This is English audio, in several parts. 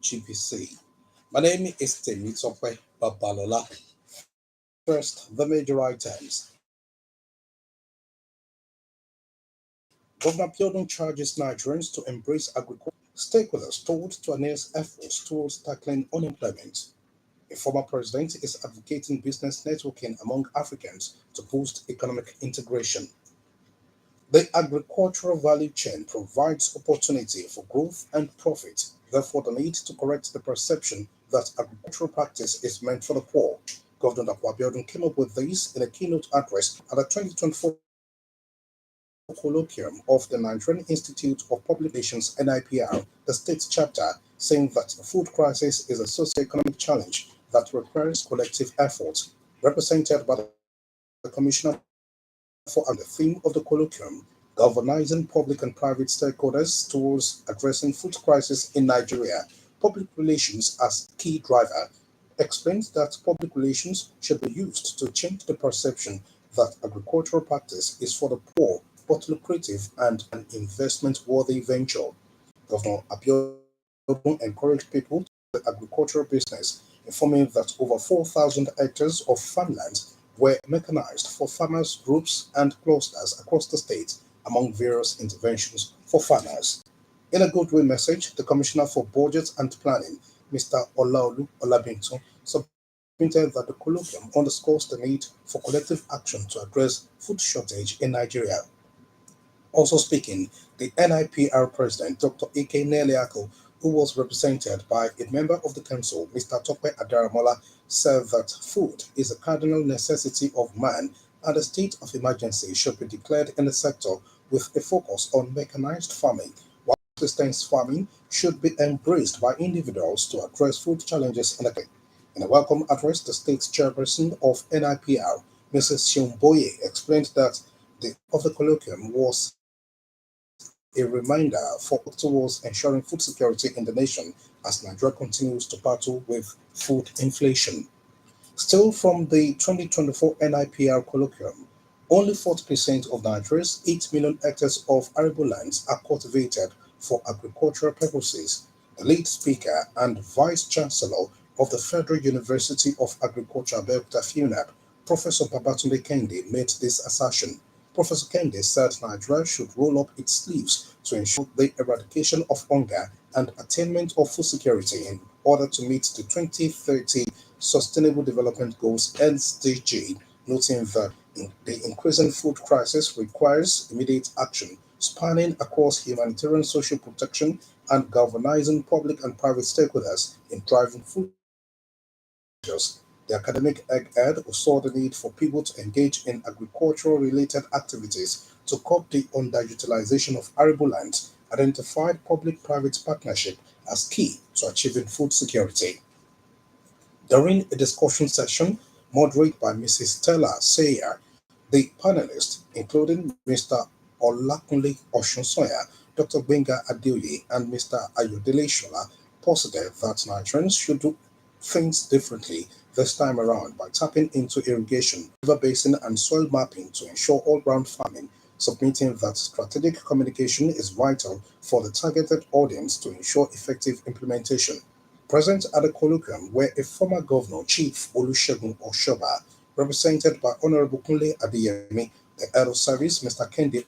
GPC. My name is Temitope Babalola. First, the major items. Governor Abiodun charges Nigerians to embrace agriculture. Stakeholders told to enhance efforts towards tackling unemployment. A former president is advocating business networking among Africans to boost economic integration. The agricultural value chain provides opportunity for growth and profit. Therefore, the need to correct the perception that agricultural practice is meant for the poor. Governor Abiodun came up with this in a keynote address at the 2024 colloquium of the Nigerian Institute of Public Relations (NIPR), the state chapter, saying that the food crisis is a socio-economic challenge that requires collective effort. Represented by the Commissioner for and the theme of the colloquium, galvanizing public and private stakeholders towards addressing food crisis in Nigeria, public relations as key driver, explains that public relations should be used to change the perception that agricultural practice is for the poor but lucrative and an investment-worthy venture. Governor Abiodun encouraged people to the agricultural business, informing that over 4,000 hectares of farmland were mechanized for farmers groups and clusters across the state, among various interventions for farmers. In a goodwill message, the Commissioner for Budget and Planning, Mr. Olaolu Olabinto, submitted that the colloquium underscores the need for collective action to address food shortage in Nigeria. Also speaking, the NIPR president, Dr. Ike Neliako, who was represented by a member of the council, Mr. Tope Adaramola, said that food is a cardinal necessity of man and a state of emergency should be declared in the sector with a focus on mechanized farming, while subsistence farming should be embraced by individuals to address food challenges in the country. In a welcome address, the state chairperson of NIPR, Mrs. Shiomboye, explained that the of the colloquium was a reminder for towards ensuring food security in the nation as Nigeria continues to battle with food inflation. Still from the 2024 NIPR colloquium, only 40% of Nigeria's 8 million hectares of arable lands are cultivated for agricultural purposes. The lead speaker and vice chancellor of the Federal University of Agriculture, Abeokuta FUNAB, Professor Babatunde Kende, made this assertion. Professor Kende said Nigeria should roll up its sleeves to ensure the eradication of hunger and attainment of food security in order to meet the 2030 Sustainable Development Goals (SDG), noting that the increasing food crisis requires immediate action, spanning across humanitarian social protection and galvanizing public and private stakeholders in driving food measures. The academic egghead saw the need for people to engage in agricultural-related activities to curb the underutilization of arable lands, identified public-private partnership as key to achieving food security. During a discussion session moderated by Mrs. Stella Sayer, the panelists, including Mr. Olakunle Oshunsoya, Dr. Benga Adeoye, and Mr. Ayodele Shola, posited that Nigerians should do things differently this time around by tapping into irrigation, river basin, and soil mapping to ensure all-round farming, submitting that strategic communication is vital for the targeted audience to ensure effective implementation. Present at the colloquium were a former governor, Chief Olusegun Oshoba, represented by Honorable Kunle Adeyemi, the head of service, Mr. Kendi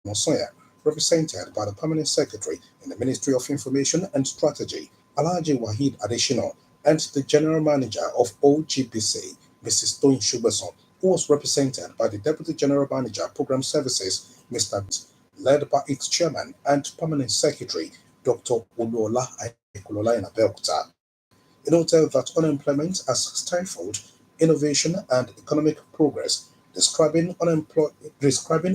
Onosoya, represented by the permanent secretary in the Ministry of Information and Strategy, Alhaji Wahid Adeshino, and the general manager of OGBC, Mrs. Toyin Shubason, who was represented by the deputy general manager, program services, Mr. led by its chairman and permanent secretary, Dr. Oluola Aikulola in Abeokuta. It noted that unemployment has stifled innovation and economic progress, describing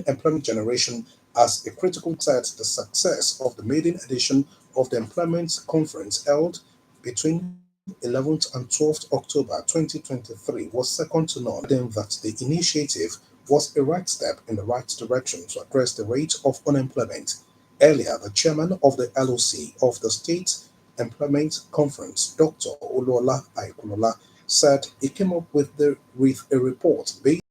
employment generation as a critical threat to the success of the maiden edition of the Employment Conference held between 11th and 12th October 2023 was second to none, adding that the initiative was a right step in the right direction to address the rate of unemployment. Earlier, the chairman of the LOC of the State Employment Conference, Dr. Oluola Aikulola, said he came up with a report based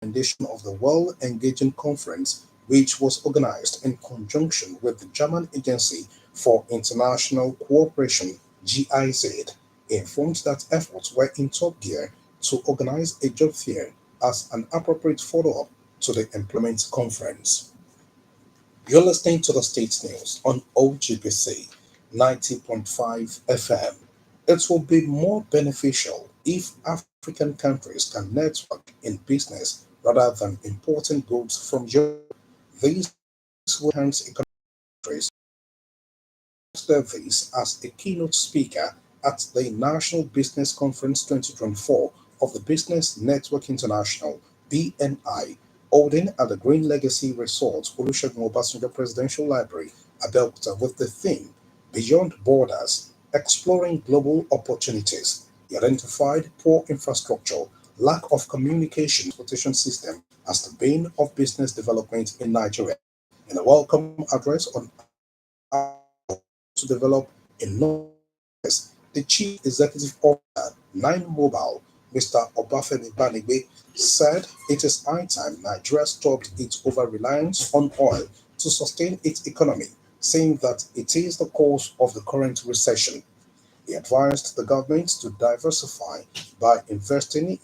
on the recommendation of the Well Engaging Conference, which was organized in conjunction with the German Agency for International Cooperation (GIZ) informed that efforts were in top gear to organize a job fair as an appropriate follow-up to the employment conference. You're listening to the States News on OGBC 90.5 FM. It will be more beneficial if African countries can network in business rather than importing goods from Europe. This will enhance economic countries. This as a keynote speaker at the National Business Conference 2024 of the Business Network International (BNI), holding at the Green Legacy Resort, Olusegun Obasanjo Presidential Library, Abeokuta, with the theme "Beyond Borders: Exploring Global Opportunities." He identified poor infrastructure, lack of communication, transportation system as the bane of business development in Nigeria. In a welcome address on to develop a non-business, the Chief Executive Officer, Nine Mobile, Mr. Obafemi Banigbe, said it is high time Nigeria stopped its over-reliance on oil to sustain its economy, saying that it is the cause of the current recession. He advised the government to diversify by investing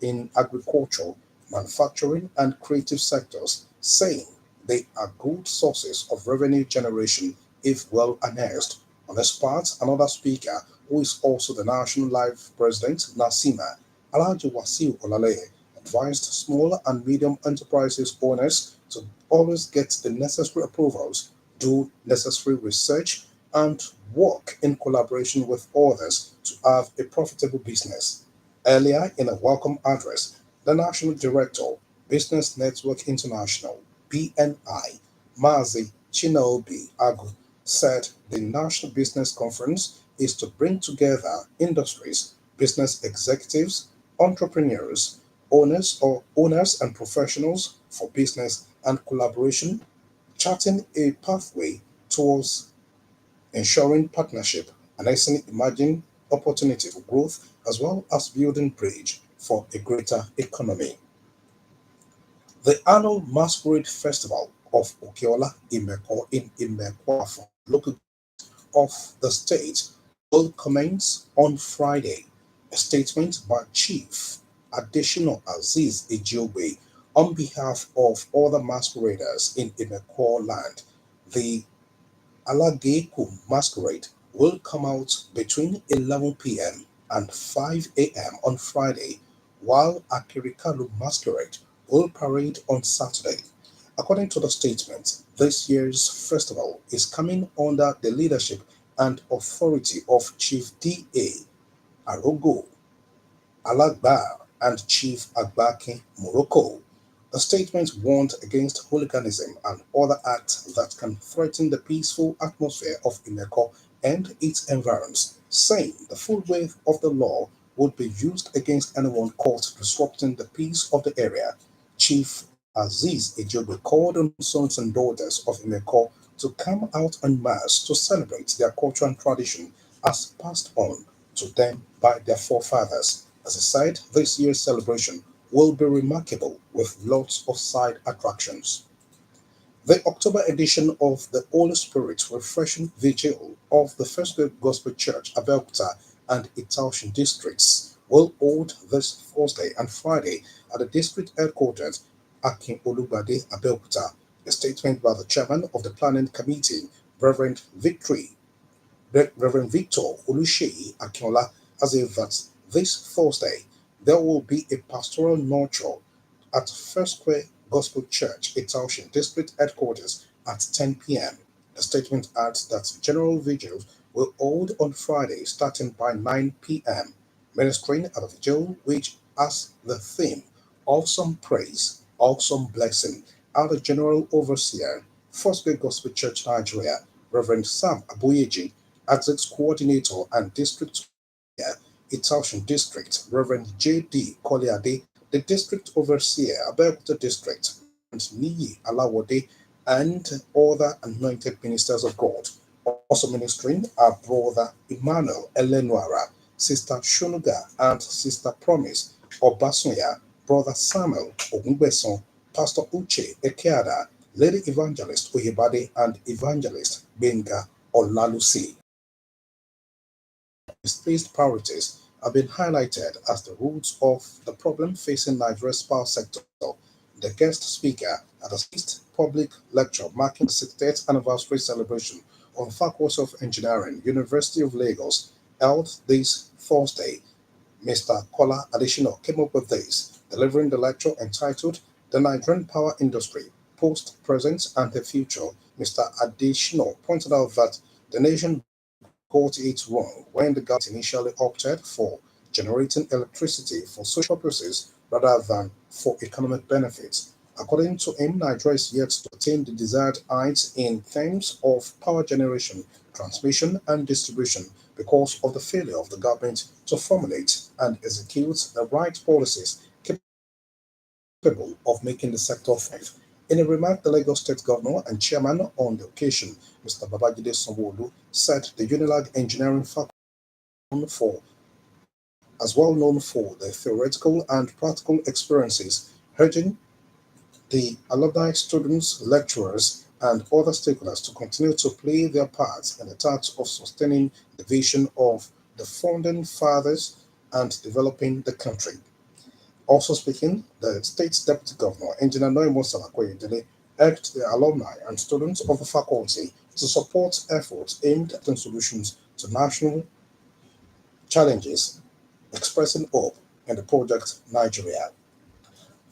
in agriculture, manufacturing, and creative sectors, saying they are good sources of revenue generation if well harnessed. On his part, another speaker, who is also the National Life President, Nasima Alhaji Wasiu Olale, advised small and medium enterprises owners to always get the necessary approvals, do necessary research, and work in collaboration with others to have a profitable business. Earlier, in a welcome address, the National Director, Business Network International (BNI), Mazi Chinobi Agu, said the National Business Conference is to bring together industries, business executives, entrepreneurs, owners and professionals for business and collaboration, charting a pathway towards ensuring partnership, announcing emerging opportunity for growth, as well as building bridge for a greater economy. The annual Masquerade Festival of Okeola Imeko in Imekwa local of the state will commence on Friday. A statement by Chief Additional Aziz Ejiobe on behalf of other masqueraders in Imekwa land. The Alageku Masquerade will come out between 11 p.m. and 5 a.m. on Friday, while Akirikalu Masquerade will parade on Saturday. According to the statement, this year's festival is coming under the leadership and authority of Chief D.A. Arogo Alagba and Chief Agbaki Morocco. The statement warned against hooliganism and other acts that can threaten the peaceful atmosphere of Imeko and its environs, saying the full weight of the law would be used against anyone caught disrupting the peace of the area. Chief Aziz Ejobe called on sons and daughters of Imeko to come out en masse to celebrate their culture and tradition as passed on to them by their forefathers. As a side, this year's celebration will be remarkable with lots of side attractions. The October edition of the Holy Spirit Refreshing Vigil of the First Great Gospel Church, Abeokuta and Itaushin districts will hold this Thursday and Friday at the district headquarters, Akin Olubade, Abeokuta. A statement by the chairman of the planning committee, Reverend Victor Oluseyi Akinola, has said that this Thursday there will be a pastoral nurture at First Square Gospel Church, Itaushin District Headquarters at 10 p.m. The statement adds that general vigils will hold on Friday starting by 9 p.m. Ministering at the vigil, which has the theme Awesome Praise, Awesome Blessing, are the General Overseer, First Square Gospel Church Nigeria, Reverend Sam Abuyeji, Executive Coordinator and District Itaushin District, Reverend J.D. Koliade, the District Overseer, Abeokuta District, Reverend Niyi Alawode, and other anointed ministers of God. Also ministering are Brother Emmanuel Elenuara, Sister Shunuga, and Sister Promise Obasunya, Brother Samuel Ogungbeson, Pastor Uche Ekeada, Lady Evangelist Oyebade, and Evangelist Benga Olalusi. Misplaced priorities have been highlighted as the roots of the problem facing Nigeria's power sector. The guest speaker at the sixth public lecture marking the 68th anniversary celebration on Faculty of Engineering, University of Lagos, held this Thursday. Mr. Kola Additional came up with this, delivering the lecture entitled The Nigerian Power Industry, Post, Present and the Future. Mr. Additional pointed out that the nation got it wrong when the government initially opted for generating electricity for social purposes rather than for economic benefits. According to him, Nigeria is yet to attain the desired heights in terms of power generation, transmission, and distribution because of the failure of the government to formulate and execute the right policies capable of making the sector thrive. In a remark, the Lagos State Governor and Chairman on the occasion, Mr. Babajide Sanwo-Olu, said the Unilag Engineering Faculty for as well known for their theoretical and practical experiences, urging the alumni, students, lecturers, and other stakeholders to continue to play their parts in the task of sustaining the vision of the founding fathers and developing the country. Also speaking, the state's deputy governor, Engineer Noimo Salakoyedele, urged the alumni and students of the faculty to support efforts aimed at finding solutions to national challenges, expressing hope in the project Nigeria.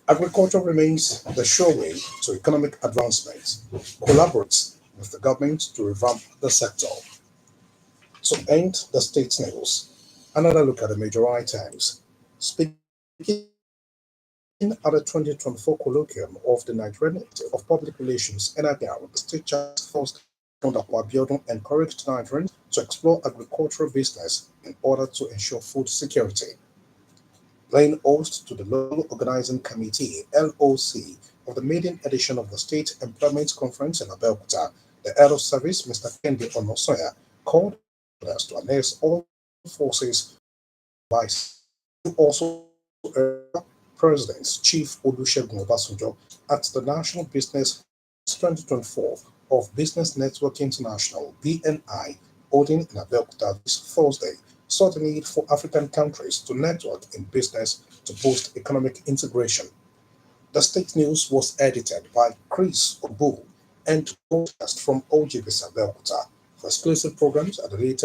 Agriculture remains the sure way to economic advancement. Collaborates with the government to revamp the sector. To end the state's news, another look at the major items. Speaking at the 2024 colloquium of the Nigerian Institute of Public Relations (NIPR), the state chair Thursday, Dr. Abiodun encouraged Nigerians to explore agricultural business in order to ensure food security. Playing host to the local organizing committee (LOC) of the maiden edition of the State Employment Conference in Abeokuta, the head of service, Mr. Kendi Onosoya, called us to annex all forces by also President Chief Olusegun Obasanjo at the National Business 2024 of Business Network International (BNI) holding in Abeokuta this Thursday, saw the need for African countries to network in business to boost economic integration. The state news was edited by Chris Obu and broadcast from OGBC Abeokuta. For exclusive programs at the latest